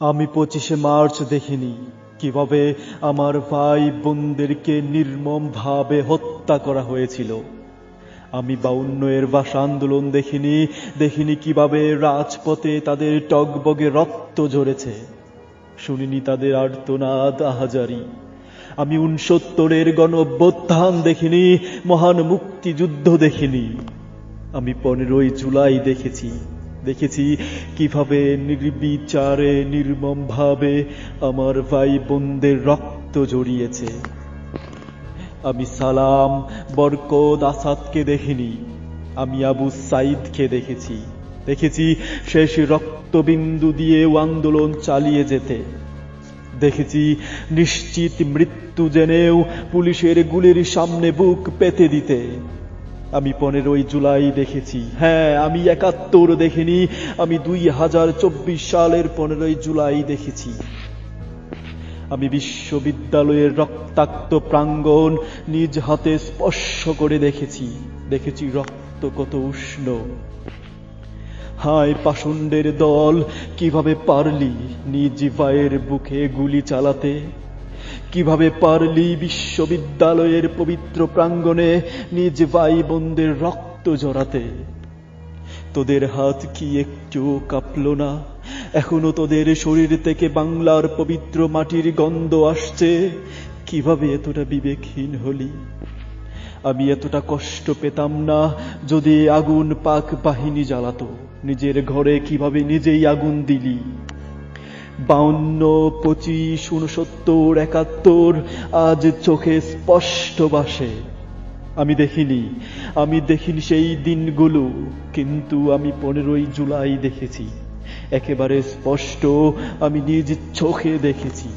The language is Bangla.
আমি 25শে মার্চ দেখিনি কিভাবে আমার ভাই বোনদেরকে নির্মমভাবে হত্যা করা হয়েছিল। আমি 52 ভাষা আন্দোলন দেখিনি কিভাবে রাজপথে তাদের টগবগে রক্ত ঝরেছে। শুনিনি তাদের আর্তনাদ আহাজারি। আমি 69 গণ অভ্যুত্থান দেখিনি, মহান মুক্তিযুদ্ধ দেখিনি। আমি 15 জুলাই দেখেছি কিভাবে নির্বিচারে নির্মমভাবে আমার ভাই বোনদের রক্ত ঝরিয়েছে। আমি সালাম, বরকত, আসাদকে দেখিনি, আমি আবু সাইদকে দেখেছি শেষ রক্তবিন্দু দিয়েও আন্দোলন চালিয়ে যেতে। দেখেছি নিশ্চিত মৃত্যু জেনেও পুলিশের গুলির সামনে বুক পেতে দিতে। আমি 15 জুলাই দেখেছি, হ্যাঁ আমি 71 দেখিনি, আমি 2024 সালের 15 জুলাই দেখেছি। আমি বিশ্ববিদ্যালয়ের রক্তাক্ত প্রাঙ্গণ নিজ হাতে স্পর্শ করে দেখেছি রক্ত কত উষ্ণ। হায় পাষণ্ডের দল, কিভাবে পারলি নিজ ভাইয়ের বুকে গুলি চালাতে? কিভাবে পারলি বিশ্ববিদ্যালয়ের পবিত্র প্রাঙ্গণে নিজ ভাই বোনদের রক্ত ঝরাতে? তোদের হাত কি একটু কাঁপলো না? এখনো তোদের শরীর থেকে বাংলার পবিত্র মাটির গন্ধ আসছে। কিভাবে এতটা বিবেকহীন হলি? আমি এতটা কষ্ট পেতাম না যদি আগুন পাক বাহিনী জ্বালাতো। নিজের ঘরে কিভাবে নিজেই আগুন দিলি? 52, 25, 69, 71 আজ চোখে স্পষ্ট ভাসে। আমি দেখিনি সেই দিনগুলো, কিন্তু আমি 15 জুলাই দেখেছি। একেবারে স্পষ্ট, আমি নিজ চোখে দেখেছি।